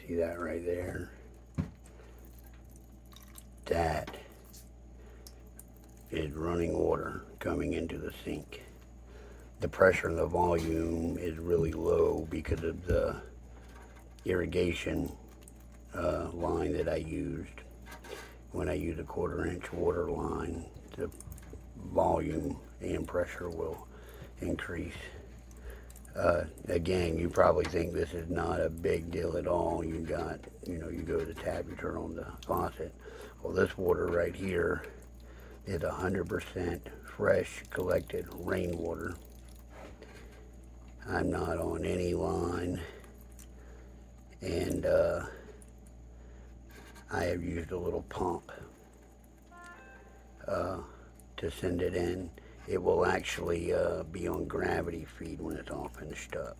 See that right there? That is running water coming into the sink. The pressure and the volume is really low because of the irrigation line that I used. When I use a 1/4 inch water line, the volume and pressure will increase. Again, you probably think this is not a big deal at all. You go to the tap, you turn on the faucet. Well, this water right here is 100% fresh collected rainwater. I'm not on any line, and I have used a little pump to send it in. It will actually be on gravity feed when it's all finished up.